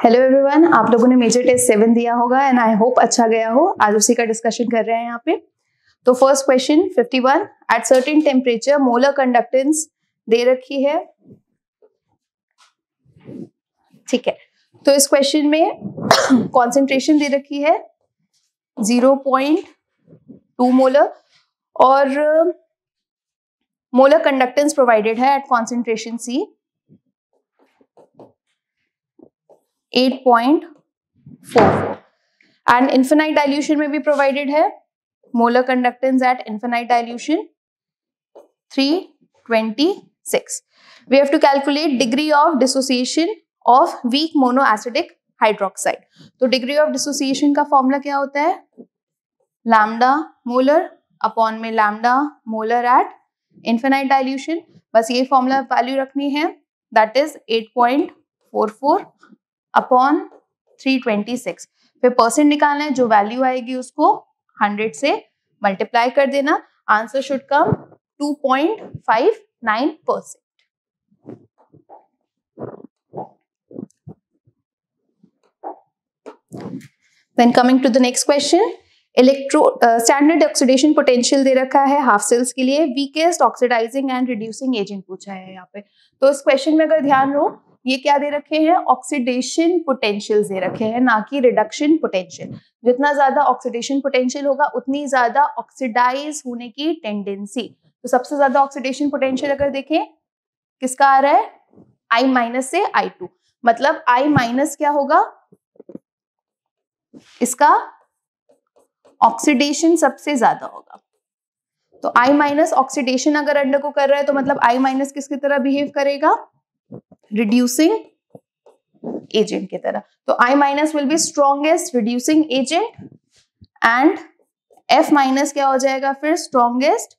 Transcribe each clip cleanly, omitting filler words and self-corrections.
Hello everyone, आप लोगों ने मेजर टेस्ट 7 दिया होगा एंड आई होप अच्छा गया हो। आज उसी का डिस्कशन कर रहे हैं यहाँ पे। तो first question 51, at certain temperature molar conductance दे रखी है। ठीक है, तो इस क्वेश्चन में कॉन्सेंट्रेशन दे रखी है 0.2 मोलर और मोलर कंडक्टेंस प्रोवाइडेड है at concentration C 8.44 and infinite dilution में भी प्रोवाइडेड है molar conductance at infinite dilution 326. We have to calculate degree of dissociation of weak monoacidic hydroxide. तो degree of dissociation का formula क्या होता है? लैम्डा मोलर अपॉन में lambda molar at infinite dilution. बस ये फॉर्मूला वैल्यू रखनी है, दैट इज 8.44 अपॉन 326. फिर परसेंट निकालना है, जो वैल्यू आएगी उसको 100 से मल्टीप्लाई कर देना. Answer should come 2.59%. Then coming to the next question, standard oxidation potential दे रखा है हाफ सेल्स के लिए. Weakest oxidising and reducing agent पूछा है यहाँ पे. तो इस क्वेश्चन में अगर ध्यान हो, ये क्या दे रखे हैं? ऑक्सीडेशन पोटेंशियल दे रखे हैं, ना कि रिडक्शन पोटेंशियल. जितना ज्यादा ऑक्सीडेशन पोटेंशियल होगा उतनी ज्यादा ऑक्सीडाइज होने की टेंडेंसी. तो सबसे ज्यादा ऑक्सीडेशन पोटेंशियल अगर देखें किसका आ रहा है? I- से I2. मतलब I- क्या होगा? इसका ऑक्सीडेशन सबसे ज्यादा होगा. तो I- ऑक्सीडेशन अगर अंडर को कर रहा है तो मतलब I- किसकी तरह बिहेव करेगा? रिड्यूसिंग एजेंट की तरह. तो I- will be strongest reducing agent and F- क्या हो जाएगा फिर? Strongest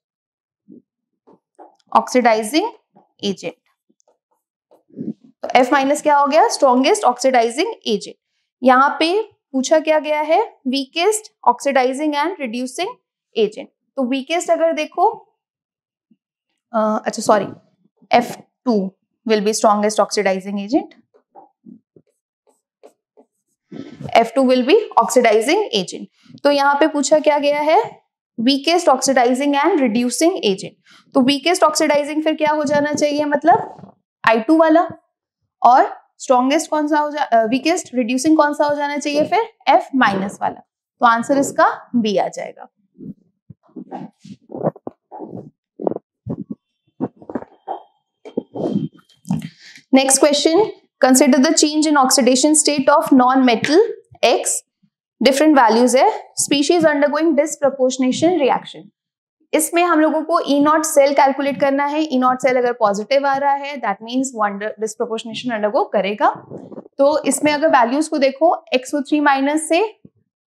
oxidizing agent. तो F- क्या हो गया? Strongest oxidizing agent. यहां पे पूछा क्या गया है? Weakest oxidising and reducing agent. तो वीकेस्ट अगर देखो, अच्छा sorry, F2 will be strongest oxidizing agent. F2 will be oxidizing agent. तो यहाँ पे पूछा क्या गया है? weakest oxidizing and reducing agent. तो weakest oxidizing फिर क्या हो जाना चाहिए? मतलब I2 वाला. और strongest कौन सा हो weakest reducing कौन सा हो जाना चाहिए फिर? F- वाला. तो आंसर इसका B आ जाएगा. Next question, consider the change in oxidation state of non-metal X. Different values है. Species undergoing disproportionation reaction. इसमें हम लोगों को E0 सेल कैलकुलेट करना है. E0 सेल अगर पॉजिटिव आ रहा है दैट मीन्स डिस्प्रोपोर्शनेशन अंडरगो करेगा. तो इसमें अगर वैल्यूज को देखो, XO3 माइनस से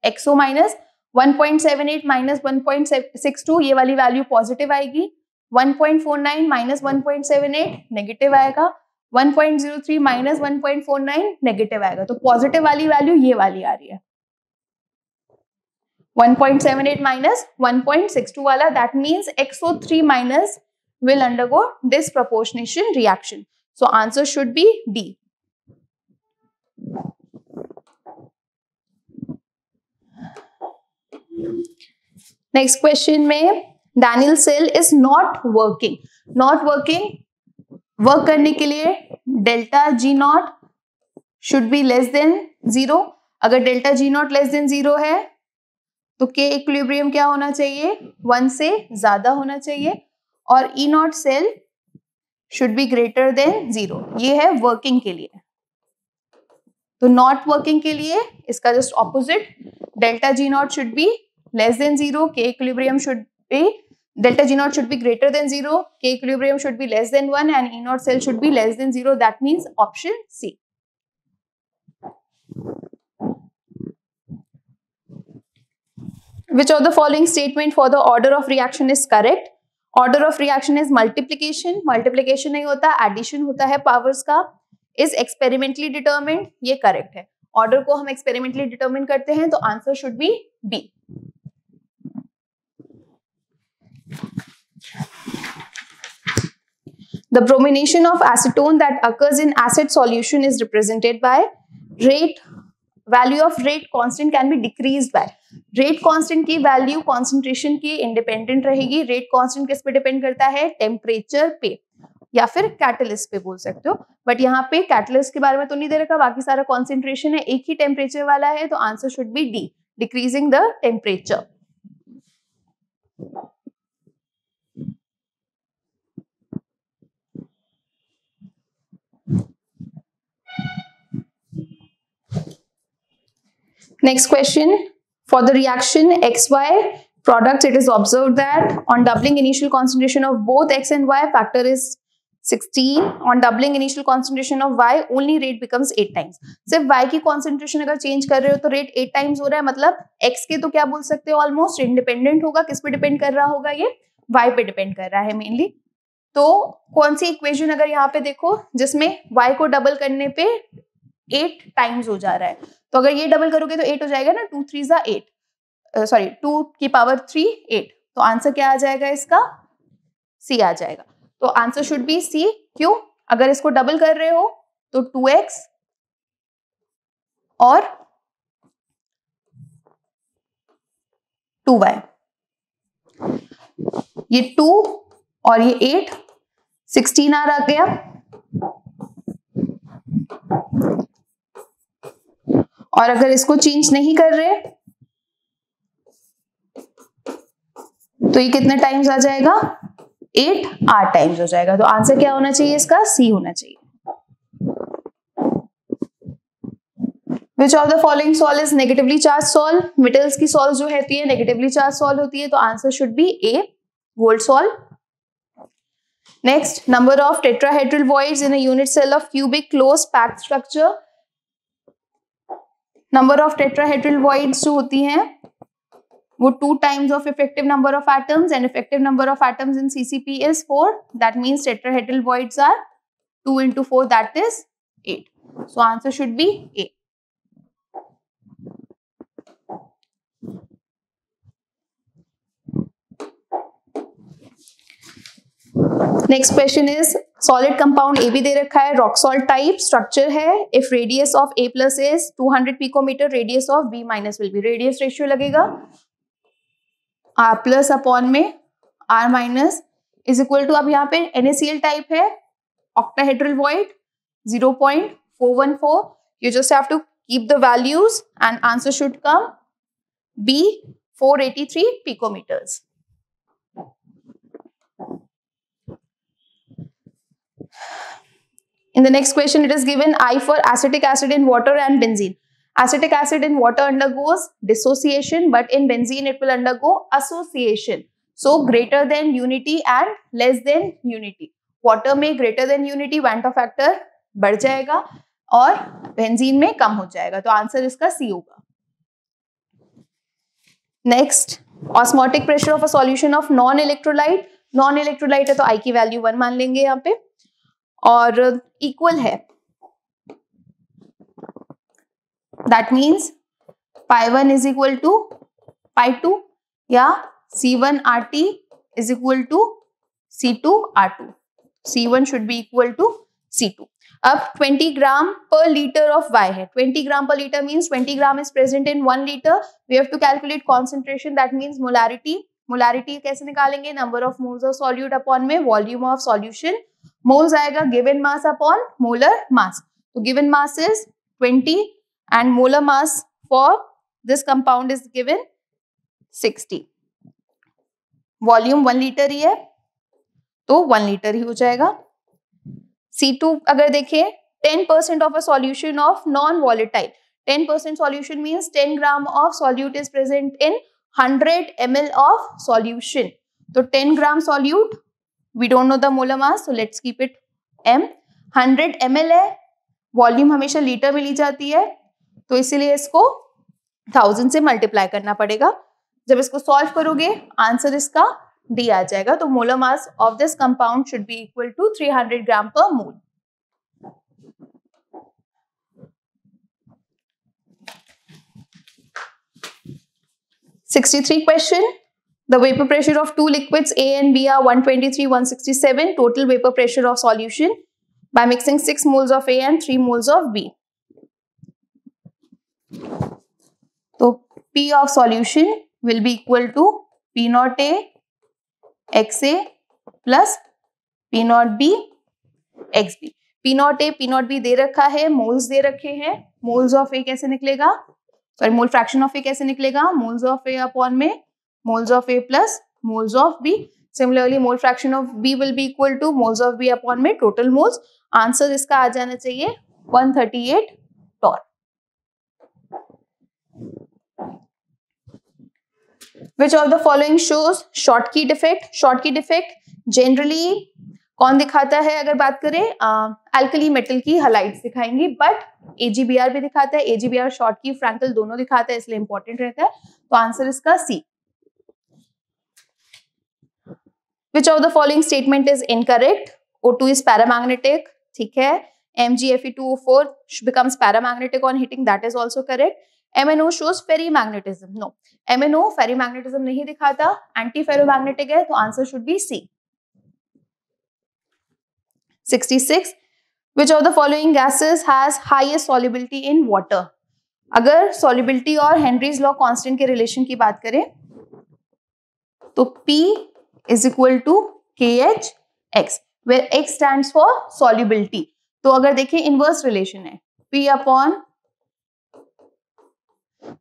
XO माइनस 1.78 माइनस 1.62 ये वाली वैल्यू पॉजिटिव आएगी. 1.49 माइनस 1.78 नेगेटिव आएगा. 1.03 माइनस 1.49 नेगेटिव आएगा. तो पॉजिटिव वाली वैल्यू ये वाली आ रही है. 1.78 माइनस 1.62 वाला, that means XO3 minus will undergo disproportionation reaction. So answer should be D. Next question में Daniel cell is not working. Not working, work करने के लिए delta G0 should be less than 0. अगर डेल्टा G0 लेस देन 0 है तो K equilibrium क्या होना चाहिए? 1 से ज्यादा होना चाहिए. और E0 cell should be greater than 0. ये है वर्किंग के लिए. तो नॉट वर्किंग के लिए इसका just opposite, delta G0 should be less than 0, K equilibrium should be, delta G0 should be greater than 0, K equilibrium should be less than 1 and E0 cell should be less than 0. That means option C. Which of the following statement for the order of reaction is correct? Order of reaction is multiplication. Multiplication नहीं होता, addition होता है powers का. Is experimentally determined. ये correct है. Order को हम experimentally determine करते हैं, तो answer should be B. The bromination of acetone that occurs in acid solution is represented by rate value of rate constant can be decreased by, rate constant की value concentration की independent रहेगी. Rate constant किस पे depend करता है? Temperature पे या फिर कैटलिस्ट पे बोल सकते हो. बट यहाँ पे कैटलिस्ट के बारे में तो नहीं दे रखा, बाकी सारा कॉन्सेंट्रेशन है, एक ही टेम्परेचर वाला है, तो answer should be D, decreasing the temperature. Next question, for the reaction XY products, it is observed that on doubling initial concentration of both X and Y, factor is 16. On doubling initial concentration of Y, only rate becomes 8 times. सिर्फ Y की concentration अगर change कर रहे हो तो rate 8 times हो रहा है, मतलब X के तो क्या बोल सकते हो, almost independent होगा. किस पे depend कर रहा होगा? ये Y पे depend कर रहा है mainly. तो कौन सी इक्वेशन अगर यहाँ पे देखो जिसमें Y को डबल करने पे 8 टाइम्स हो जा रहा है, तो अगर ये डबल करोगे तो 8 हो जाएगा ना, 2 3 जा 8, सॉरी 2 की पावर 3 8. तो आंसर क्या आ जाएगा इसका? सी आ जाएगा. तो आंसर शुड बी सी. क्यों? अगर इसको डबल कर रहे हो तो 2x और 2y, ये 2 और ये 8, 16 आ गया. और अगर इसको चेंज नहीं कर रहे तो ये कितने टाइम्स आ जाएगा? 8 टाइम्स हो जाएगा. तो आंसर क्या होना चाहिए इसका? सी होना चाहिए. Which of the following salt is negatively charged salt? Metals की सॉल्ट जो होती है नेगेटिवली चार्ज सॉल्ट होती है, तो answer should be A, gold salt. Next, number of tetrahedral voids in a unit cell of cubic close packed structure. Number of tetrahedral voids जो होती हैं वो 2 times of effective number of atoms, and effective number of atoms in CCP is 4. That means tetrahedral voids are 2 into 4, that is 8. So answer should be A. Next question is solid compound AB दे रखा है, rock salt type, structure है. If radius of A plus is 200 picometer, radius of B minus will be, radius ratio लगेगा R plus upon में R minus is equal to, अब यहाँ पे NaCl type है, octahedral void 0.414. You just have to keep the values and answer should come B 483 picometers. In the next question, it is given I for acetic acid in water and benzene. Acetic acid in water undergoes dissociation, but in benzene it will undergo association. So greater than unity and less than unity. Water में greater than unity Vanta factor बढ़ जाएगा और benzene में कम हो जाएगा. तो answer इसका C होगा. Next, osmotic pressure of a solution of non-electrolyte. Non-electrolyte है तो I की वैल्यू 1 मान लेंगे यहाँ पे, और इक्वल है. That means pi1 is equal to pi2 या C1 RT is equal to C2 R2. C1 should be equal to C2. अब 20 ग्राम per liter of Y है. 20 ग्राम per liter means 20 gram is present in 1 liter. We have to calculate concentration, that means molarity. Molarity कैसे निकालेंगे? Number of moles of solute upon में volume of solution. Moles आएगा given mass upon molar mass. तो given mass is 20 and molar mass for this compound is given 60. Volume 1 liter ही है तो 1 liter ही हो जाएगा. C2 अगर देखें 10% of a solution of non-volatile. 10% solution means 10 gram of solute is present in 100 ml of solution. तो 10 gram solute, we don't know the molar mass, so let's keep it M. 100 ml है, volume हमेशा litre में ली जाती है, तो इसीलिए इसको 1000 से मल्टीप्लाई करना पड़ेगा. जब इसको सॉल्व करोगे आंसर इसका डी आ जाएगा. तो molar mass of this compound should be equal to 300 gram per mole. (63) question. The vapor pressure of two liquids A and B are 123, 167. Total vapor pressure of solution by mixing 6 moles of A and 3 moles of B. तो P of solution will be equal to P not A XA plus P not B XB। P not A P not B दे रखा है, moles दे रखे हैं, moles of A कैसे निकलेगा, sorry mole fraction of A कैसे निकलेगा, moles of A upon में moles of A plus moles of B। Similarly mole fraction of B will be equal two moles of B upon में total moles. Answer इसका आ जाना चाहिए 138 Tor. Which of the following shows Schottky defect? Schottky defect generally कौन दिखाता है, अगर बात करें अल्कली मेटल की हलाइड्स दिखाएंगी, बट AgBr भी दिखाता है, AgBr Schottky फ्रैंकल दोनों दिखाता है, इसलिए इंपॉर्टेंट रहता है। तो आंसर इसका C। Which of the following statement is incorrect? O2 is paramagnetic, ठीक है। MgFe2O4 becomes paramagnetic on heating, that is also correct. MnO shows ferrimagnetism, no, MnO ferrimagnetism नहीं दिखाता, एंटी फेरोमैग्नेटिक है, तो answer should B C। 66. Which of the following gases has highest solubility in water? अगर solubility और Henry's law constant के relation की बात करें तो P is equal to KHX, where X stands for solubility। तो अगर देखें इनवर्स रिलेशन है P अपॉन,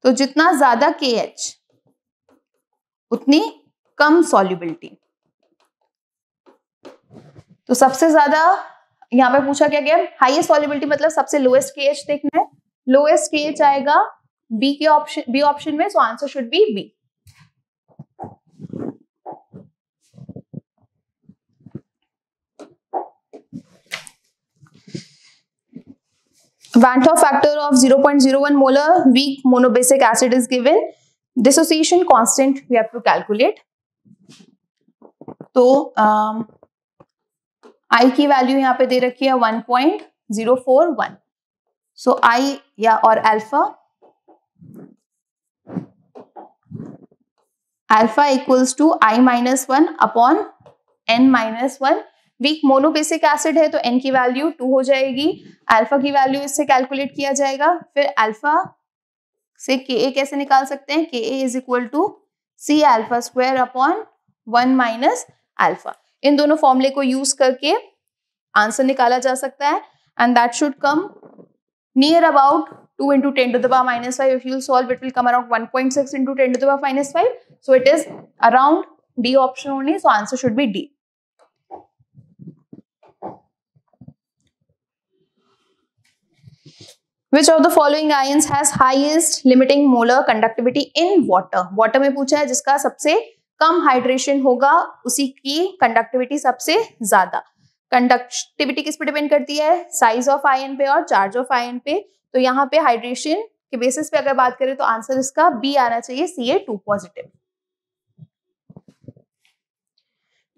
तो जितना ज्यादा KH उतनी कम सॉल्युबिलिटी। तो सबसे ज्यादा यहाँ पे पूछा क्या गया, हाईएस्ट सॉल्युबिलिटी मतलब सबसे लोएस्ट KH देखना है, लोएस्ट KH आएगा बी ऑप्शन में, so answer should be B. Van't Hoff factor of 0.01 molar weak monobasic acid is given. Dissociation constant we have to calculate. तो I की वैल्यू यहाँ पे दे रखी है 1.041। सो I या और alpha equals to I-1 upon N-1। Weak monobasic acid है तो N की वैल्यू 2 हो जाएगी, अल्फा की वैल्यू इससे कैलकुलेट किया जाएगा, फिर अल्फा से Ka कैसे निकाल सकते हैं, Ka is equal to C alpha square upon 1 minus alpha. इन दोनों फॉर्मूले को यूज करके आंसर निकाला जा सकता है, and that should come near about 2 into 10 to the power minus 5. If you solve, it will come around 1.6 into 10 to the power minus 5. So it is around D option only. So answer should be D. Which of the following ions has highest limiting molar conductivity in water? Water में पूछा है जिसका सबसे कम hydration होगा उसी की conductivity सबसे ज्यादा। कंडक्टिविटी किस पे डिपेंड करती है, साइज ऑफ आयन पे और चार्ज ऑफ आयन पे। तो यहाँ पे हाइड्रेशन के बेसिस पे अगर बात करें तो आंसर इसका बी आना चाहिए, Ca2 positive.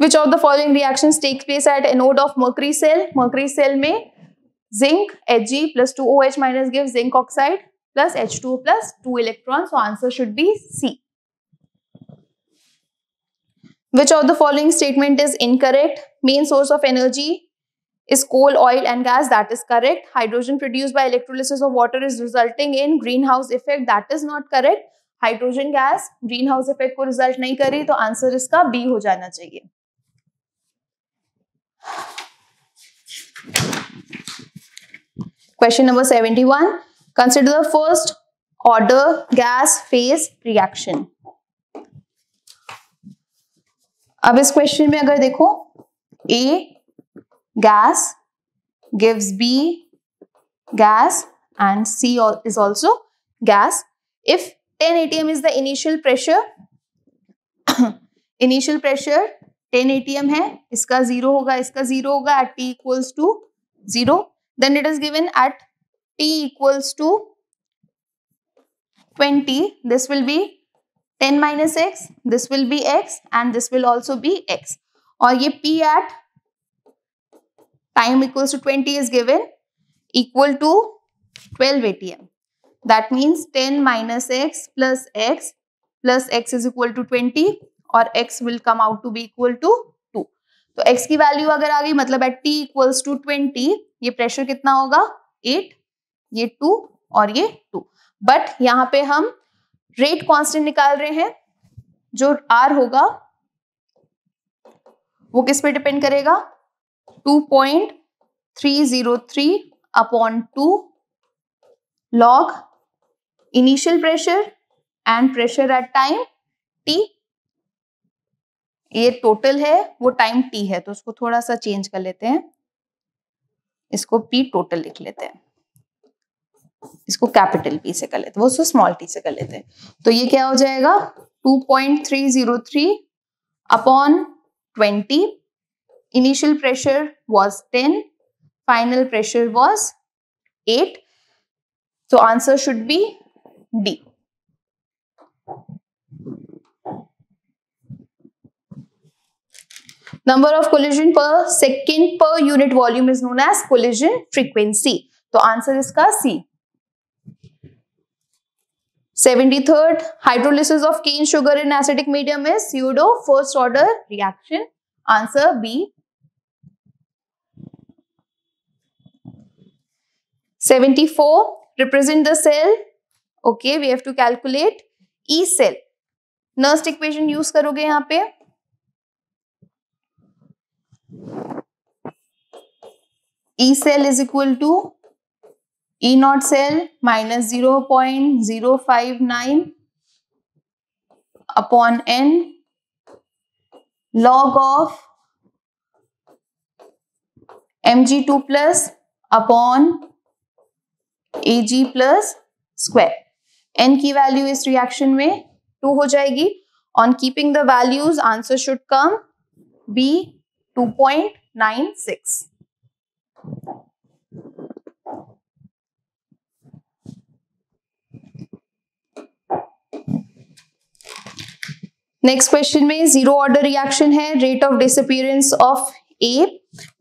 Which of the following reactions takes place at anode of mercury cell? Mercury cell में zinc Hg plus 2OH minus gives zinc oxide plus H2O plus 2 electrons. So answer should be C. Which of the following statement is incorrect? Main source of energy is coal, oil and gas. That is correct. Hydrogen produced by electrolysis of water is resulting in greenhouse effect. That is not correct. Hydrogen gas green house effect को result नहीं करी, तो answer इसका B हो जाना चाहिए। Question number 71. Consider the first order gas phase reaction. अब इस क्वेश्चन में अगर देखो A gas gives B gas and C is also gas. If 10 atm is the initial pressure, initial pressure 10 atm है, इसका 0 होगा, इसका 0 होगा at T equals to 0. Then it is given at T equals to 20. This will be 10 minus x, this will be x and this will also be x. और ये P at time equals to 20 is given equal to 12 atm. That means 10 minus x plus x is equal to 20 और x will come out to be equal to 2. तो x की value अगर आ गई मतलब at T equals to 20 ये pressure कितना होगा 8, ये 2 और ये 2। बट यहाँ पे हम रेट कांस्टेंट निकाल रहे हैं, जो R होगा वो किस पे डिपेंड करेगा, 2.303 upon 2 log initial pressure and pressure at time t। ये टोटल है, वो टाइम t है, तो उसको थोड़ा सा चेंज कर लेते हैं, इसको p टोटल लिख लेते हैं, इसको कैपिटल P से कर लेते हैं, वो उसको स्मॉल t से कर लेते हैं। तो ये क्या हो जाएगा, 2.303 upon 20, initial pressure was 10, final pressure was 8, so answer should be D. Number of collision per second per unit volume is known as collision frequency. तो आंसर इसका C. 73rd, hydrolysis of cane sugar in acidic medium is pseudo first order reaction. Answer B. 74, represent the cell. Okay, we have to calculate E cell. Nernst equation use करोगे यहाँ पे, E cell is equal to E naught cell minus 0.059 upon N log of Mg2 plus upon Ag plus square. N की value इस reaction में 2 हो जाएगी. On keeping the values, answer should come B 2.96. Next question में zero order reaction है, rate of disappearance of A.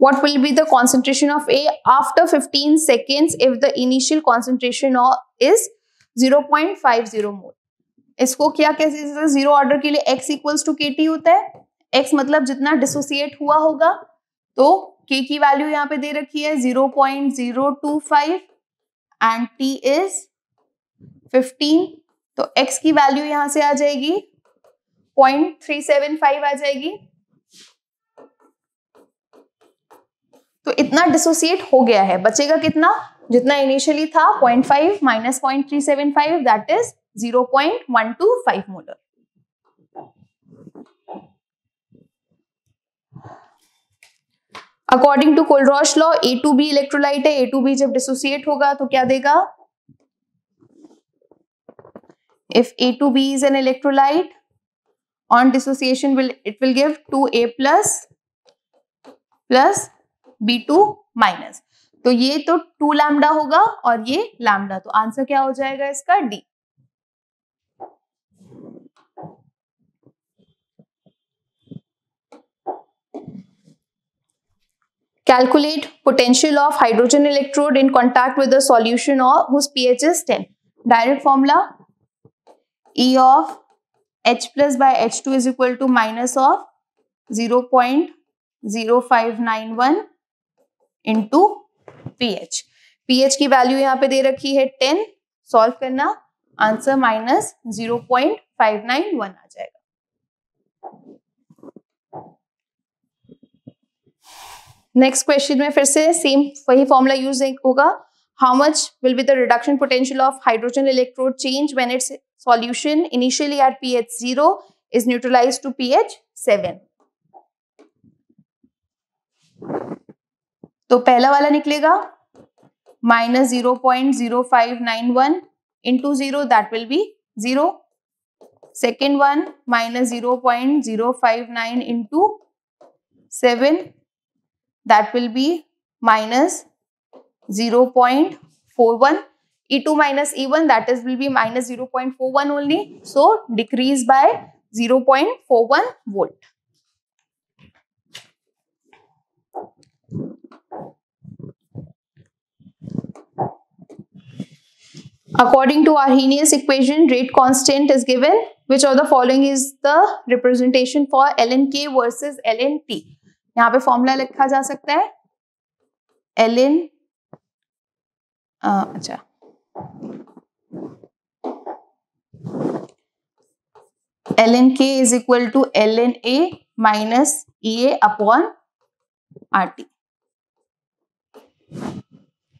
What will be the concentration of A after 15 seconds if the initial concentration is 0.50 mole? इसको क्या कैसे, zero order के लिए x equals to KT होता है. x मतलब जितना डिसोसिएट हुआ होगा, तो K की वैल्यू यहाँ पे दे रखी है 0.025 एंड T इज 15, तो x की वैल्यू यहाँ से आ जाएगी 0.375 आ जाएगी. तो इतना डिसोसिएट हो गया है, बचेगा कितना, जितना इनिशियली था 0.5 minus 0.375 that is 0.125 molar. According to Kohlrausch law A2B electrolyte है, A2B जब डिसोसिएट होगा तो क्या देगा, if A2B is an electrolyte on dissociation it will give 2A plus B2 minus. तो ये तो 2 लैम्डा होगा और ये लैम्डा, तो आंसर क्या हो जाएगा इसका D. Calculate potential of hydrogen electrode in contact with a solution or whose pH is 10. Direct formula, E of H plus by H2 is equal to minus of 0.0591 into pH. pH की value यहाँ पे दे रखी है 10, solve करना, answer minus 0.591 आ जाएगा. Next question में फिर से सेम वही फॉर्मूला यूज होगा. How much will be the reduction potential of hydrogen electrode change when it's solution initially at pH 0 is neutralized to pH 7. तो पहला वाला निकलेगा minus 0.0591 into 0 that will be 0. Second one minus 0.059 into 7 that will be minus 0.41. E2 minus E1 that is will be minus 0.41 only, so decrease by 0.41 volt. According to Arrhenius equation, rate constant is given. Which of the following is the representation for ln K versus ln T? यहाँ पे formula लिखा जा सकता है ln, अच्छा ln k is equal to ln a minus EA upon RT.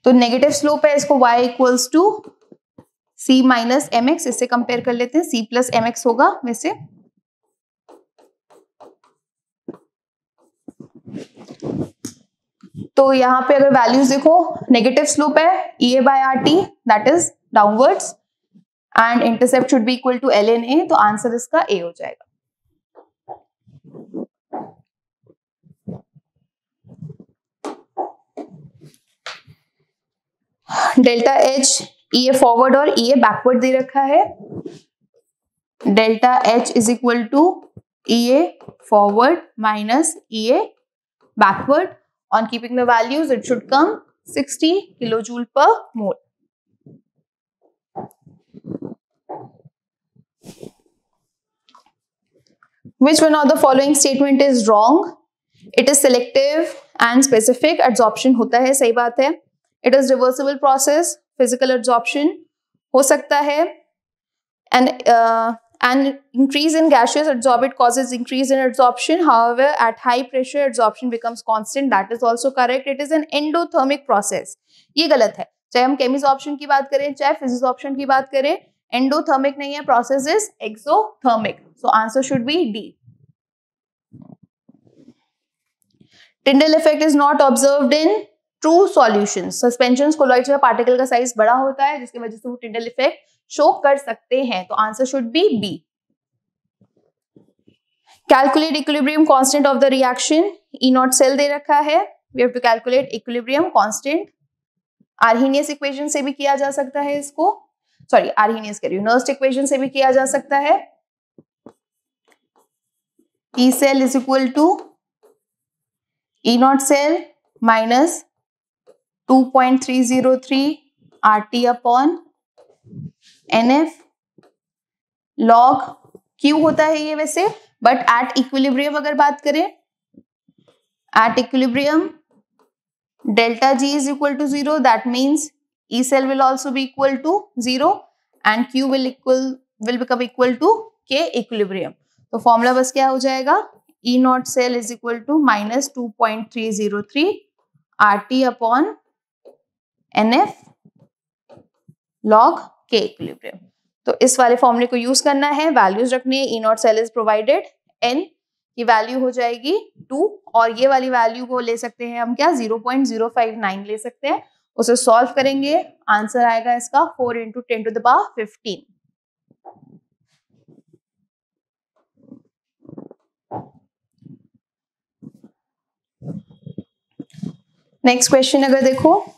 तो negative slope है, इसको y equals to c minus m x, इससे कंपेयर कर लेते हैं, c प्लस एम एक्स होगा वैसे। तो यहाँ पे अगर वैल्यूज देखो, नेगेटिव स्लोप है EA by RT, that is downwards, and intercept should be equal to ln a, तो आंसर इसका A हो जाएगा। डेल्टा H EA फॉरवर्ड और EA बैकवर्ड दे रखा है। Delta H is equal to EA forward minus EA backward. On keeping the values it should come 60 kilojoule per mole. Which one of the following statement is wrong? It is selective and specific adsorption होता है, सही बात है। It is reversible process, physical adsorption हो सकता है, and increase in gaseous adsorbate causes increase in adsorption. However, at high pressure adsorption becomes constant. That is also correct. It is an endothermic process. ये गलत है, चाहे हम chemisorption की बात करें चाहे physisorption की बात करें, endothermic नहीं है, process is exothermic. So answer should be D. Tyndall effect is not observed in true solutions. Suspensions colloids में पार्टिकल का साइज बड़ा होता है, जिसकी वजह से वो Tyndall effect शो कर सकते हैं, तो answer should be B. Calculate equilibrium constant of the reaction. E not cell दे रखा है, we have to calculate equilibrium constant. Arrhenius equation से भी किया जा सकता है इसको, सॉरी आर्हीनियस कह रही हूं, नर्स्ट इक्वेशन से भी किया जा सकता है। E cell is equal to E not cell minus 2.303 RT अपॉन NF log Q होता है ये वैसे, बट एट इक्विलिब्रियम अगर बात करें, at equilibrium delta G is equal to 0, that means E cell will also be equal to 0 and Q will become equal to K equilibrium. तो formula बस क्या हो जाएगा, E not cell is equal to minus 2.303 RT अपॉन NF log K equilibrium. तो इस वाले फॉर्मूले को यूज करना है, वैल्यूज रखनी है। E not cell is provided, N की वैल्यू हो जाएगी 2, और ये वाली वैल्यू को ले सकते हैं हम क्या, 0.059 ले सकते हैं। उसे सॉल्व करेंगे, आंसर आएगा इसका 4 × 10⁻15। नेक्स्ट क्वेश्चन अगर देखो,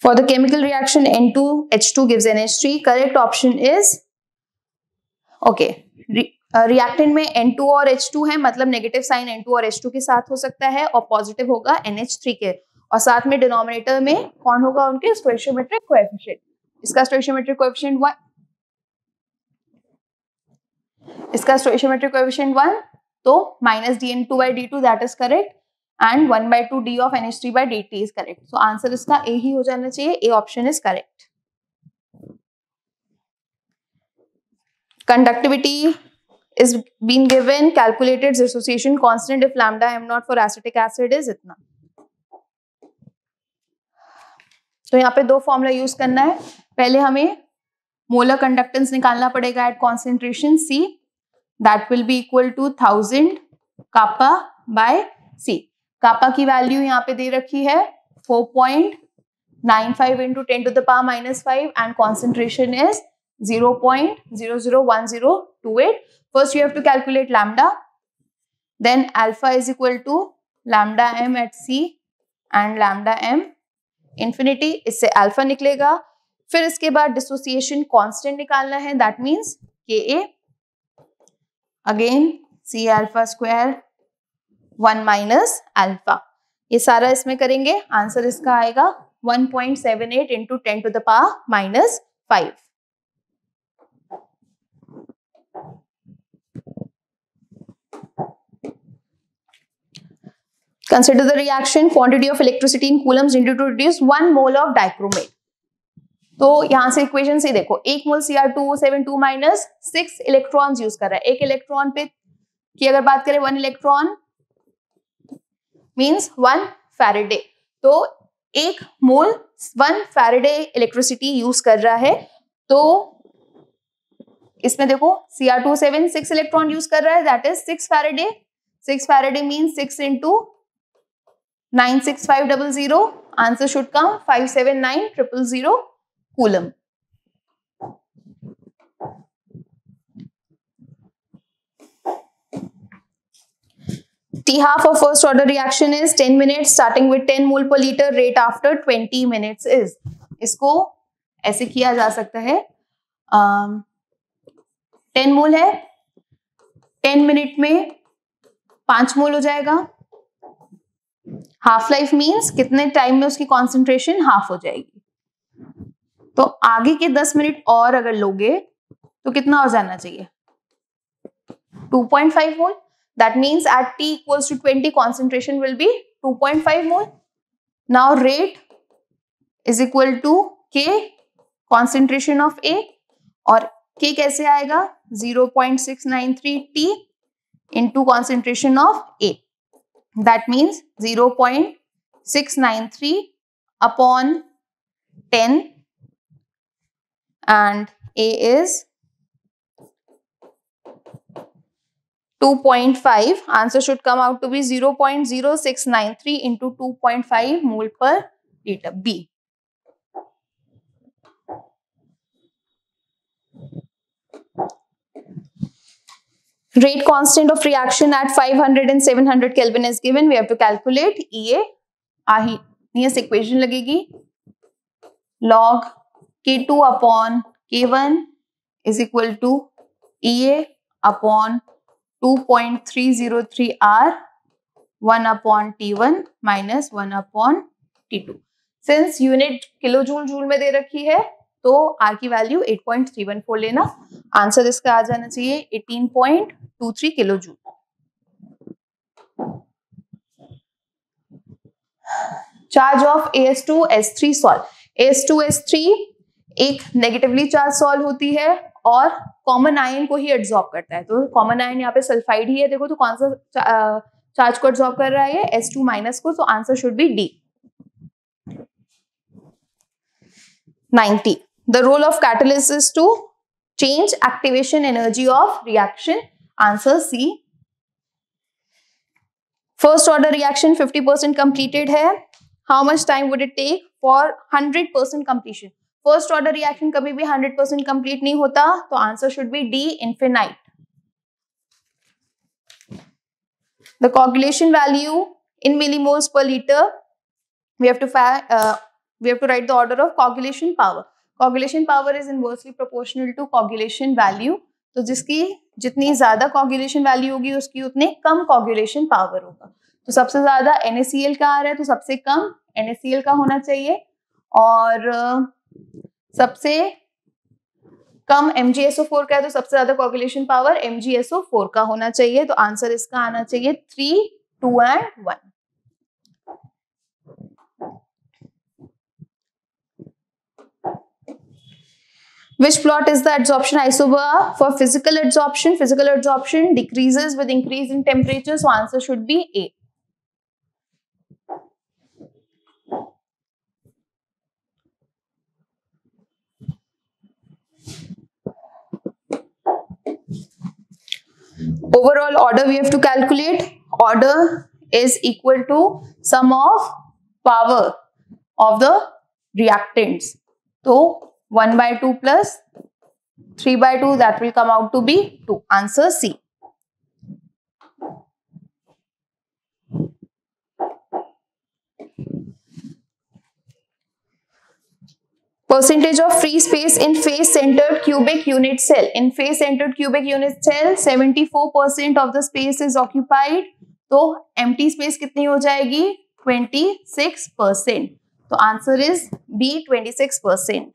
for the chemical reaction N2H2 gives NH3, correct option is okay. Reactant में N2 और H2 है, मतलब नेगेटिव साइन N2 और H2 के साथ हो सकता है, और पॉजिटिव होगा NH3 के, और साथ में डिनोमिनेटर में कौन होगा, उनके स्टोइचियोमेट्रिक कोएफिशिएंट। इसका स्टोइचियोमेट्रिक कोएफिशिएंट 1, इसका स्टोइचियोमेट्रिक कोएफिशिएंट 1, तो minus dN2/d2 that is correct, and 1/2 d of NH3/dt is correct. So answer इसका A ही हो जाना चाहिए, A option is correct. Conductivity is being given, calculated dissociation constant if lambda m naught for acetic acid is इतना। तो यहाँ पे दो formula use करना है। पहले हमें मोलर कंडक्टेंस निकालना पड़ेगा at concentration C, that will be equal to 1000 kappa by C। Kappa की वैल्यू यहाँ पे दे रखी है 4.95 into 10⁻⁻5 and concentration is 0.001028. First you have to calculate lambda, then alpha is equal to lambda m at C and lambda m infinity, इससे alpha निकलेगा। फिर इसके बाद डिसोसिएशन कांस्टेंट निकालना है, that means Ka, again C alpha square 1 minus alpha। ये सारा इसमें करेंगे, आंसर इसका आएगा 1.78 into 10⁻⁻5। Consider the reaction, quantity of electricity in coulombs needed to produce 1 mole of dichromate। तो यहां से इक्वेशन से देखो, 1 मोल Cr2O72 माइनस 6 इलेक्ट्रॉन्स यूज कर रहा है। एक इलेक्ट्रॉन पे की अगर बात करें 1 इलेक्ट्रॉन मींस 1 फैराडे, तो 1 मोल 1 फैराडे इलेक्ट्रिसिटी यूज कर रहा है। तो इसमें देखो Cr2O7 6 इलेक्ट्रॉन यूज कर रहा है, that is 6 Faraday. 6 Faraday means 6 into 96500, answer should come 579000 coulomb. T half of first order reaction is 10 minutes starting with 10 mole per liter, rate after 20 minutes is, इसको ऐसे किया जा सकता है, 10 मोल है, 10 मिनट में 5 मोल हो जाएगा। हाफ लाइफ मीन्स कितने टाइम में उसकी कॉन्सेंट्रेशन हाफ हो जाएगी। तो आगे के 10 मिनट और अगर लोगे तो कितना हो जाना चाहिए, 2.5 मोल। That means at T equals to 20, concentration will be 2.5 mole. Now rate is equal to K, concentration of A, और K कैसे आएगा, 0.693 T into concentration of A. That means 0.693 upon 10, and A is 2.5. Answer should come out to be 0.0693 into 2.5 mole per liter. B. Rate constant of reaction at 500 and 700 Kelvin is given. We have to calculate EA. Ahinius equation लगेगी, log K2 upon K1 is equal to EA upon 2.303 R 1 upon T1 minus 1 upon T2. Since unit kilojoule joule में दे रखी है तो R की value 8.314 लेना। Answer इसका आ जाना चाहिए 18.23 kilojoule. Charge of AS2S3 solve. AS2S3 एक नेगेटिवली चार्ज सॉल्व होती है और कॉमन आयन को ही एब्जॉर्ब करता है। तो कॉमन आयन यहाँ पे सल्फाइड ही है, देखो तो कौन सा चार्ज को एब्जॉर्ब कर रहा है, S2 माइनस को, तो answer should be D. 90. The role of catalyst is to change activation energy of reaction. Answer C. First order reaction 50% completed है. How much time would it take for 100% completion? First order reaction कभी भी 100% complete नहीं होता, तो answer should be D, infinite. The coagulation value in millimoles per litre, we have to write the order of coagulation power. Coagulation power is inversely proportional to coagulation value, तो जिसकी जितनी ज्यादा coagulation value होगी उसकी उतने कम coagulation power होगा। तो सबसे ज्यादा NaCl का आ रहा है तो सबसे कम NaCl का होना चाहिए, और सबसे कम MgSO4 का है तो सबसे ज्यादा कोगुलेशन पावर MgSO4 का होना चाहिए। तो आंसर इसका आना चाहिए 3, 2 and 1। Which plot is the adsorption isobar for physical adsorption? Physical adsorption decreases with increase in temperature, so answer should be A. Overall order we have to calculate. Order is equal to sum of power of the reactants. So 1/2 plus 3/2, that will come out to be 2. Answer C. Percentage of free space in face-centered cubic unit cell. In face-centered cubic unit cell, 74% of the space is occupied. तो empty space कितनी हो जाएगी? 26%. तो answer is B, 26%.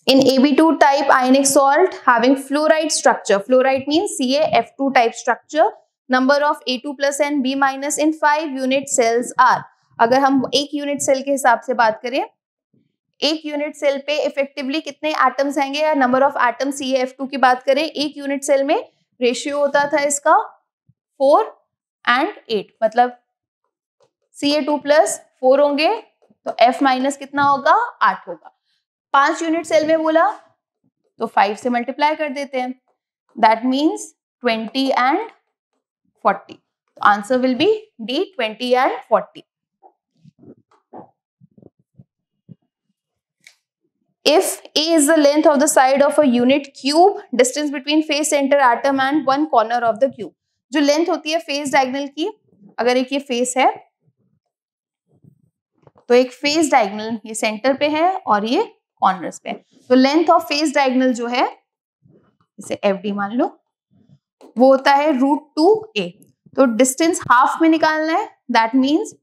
In AB2 type ionic salt having fluoride structure, fluoride means CaF2 type structure, number of A2 plus and B minus in 5 unit cells are. अगर हम एक unit cell के हिसाब से बात करें, एक यूनिट सेल पे इफेक्टिवली कितने एटम्स आएंगे, या नंबर ऑफ एटम CaF2 की बात करें, एक यूनिट सेल में रेशियो होता था इसका 4 and 8, मतलब Ca2+ 4 होंगे तो F माइनस कितना होगा, 8 होगा। 5 यूनिट सेल में बोला तो 5 से मल्टीप्लाई कर देते हैं, that means 20 and 40। Answer will be D, 20 and 40। If A is the length of the side of a unit cube, distance between face center atom and one corner of the cube। जो length होती है face diagonal की, अगर एक ये face है तो एक फेस डायगोनल ये सेंटर पे है और ये कॉर्नर्स पे है, तो लेंथ ऑफ फेस डायगोनल जो है, इसे FD मान लो, वो होता है √2a। तो डिस्टेंस हाफ में निकालना है, दैट मीन्स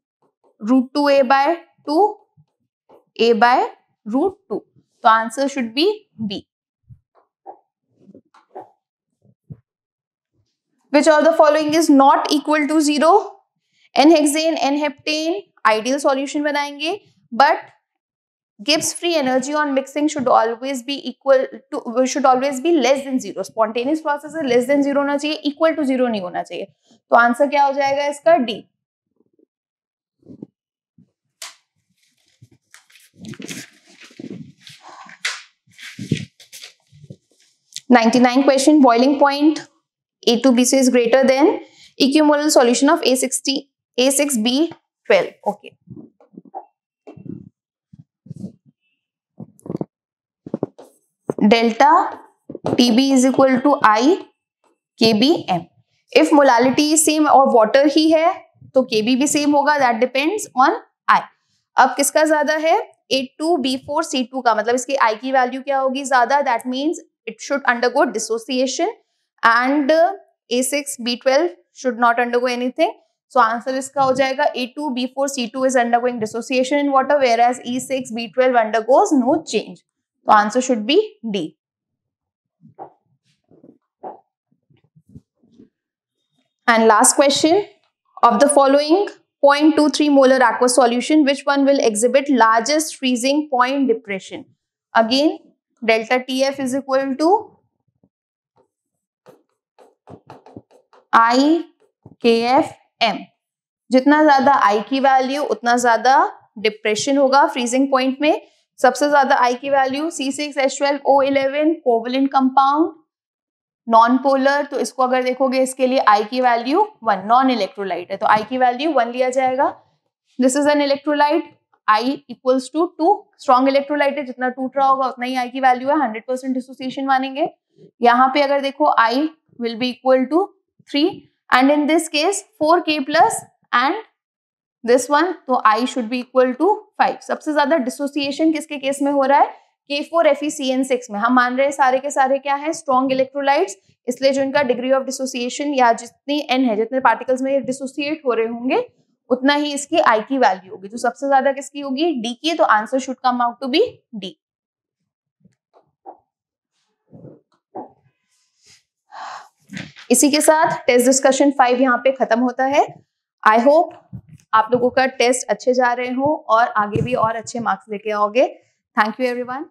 √2a/2, a/√2। तो answer should be B। Which of the following is not equal to 0? N-hexane, N-heptane ideal solution बनाएंगे, but Gibbs free energy on mixing should always be less than 0। Spontaneous process है, less than 0 होना चाहिए, equal to 0 नहीं होना चाहिए। तो answer क्या हो जाएगा इसका, D। $99 question, boiling point A2BC is greater than equimolar solution of A6B12। Okay. Delta TB is equal to I KBM। If molality is same और water ही है तो KB भी same होगा, that depends on I। अब किसका ज्यादा है, A2B4C2 का, मतलब इसकी I की वैल्यू क्या होगी ज्यादा, that means it should undergo dissociation and A6B12 should not undergo anything। So answer इसका हो जाएगा A2B4C2 is undergoing dissociation in water whereas E6B12 undergoes no change। तो answer should be D। And last question, of the following 0.23 molar aqueous solution, which one will exhibit largest freezing point depression? Again, delta TF is equal to I KFM। जितना ज्यादा I की value उतना ज्यादा depression होगा freezing point में। सबसे ज्यादा I की value C6H12O11 covalent compound, non polar, तो इसको अगर देखोगे इसके लिए I की वैल्यू 1, नॉन इलेक्ट्रोलाइट है तो I की वैल्यू 1 लिया जाएगा। This is an electrolyte, I equals to 2, strong electrolyte है, जितना टूट रहा होगा उतना ही I की वैल्यू है, 100% डिसोसिएशन मानेंगे। यहाँ पे अगर देखो I will be equal to 3 and in this case 4K plus and this one, तो I should be equal to 5। सबसे ज्यादा डिसोसिएशन किसके केस में हो रहा है, K4FeCN6 में। हम मान रहे हैं सारे के सारे क्या है, स्ट्रॉन्ग इलेक्ट्रोलाइट्स, इसलिए जो इनका डिग्री ऑफ डिसोसिएशन या जितनी N है, जितने पार्टिकल्स में ये डिसोसिएट हो रहे होंगे उतना ही इसकी I की वैल्यू होगी। तो सबसे ज्यादा किसकी होगी, D की, तो answer should come out to be D। इसी के साथ टेस्ट डिस्कशन 5 यहाँ पे खत्म होता है। आई होप आप लोगों का टेस्ट अच्छे जा रहे हो और आगे भी और अच्छे मार्क्स लेके आओगे। Thank you everyone.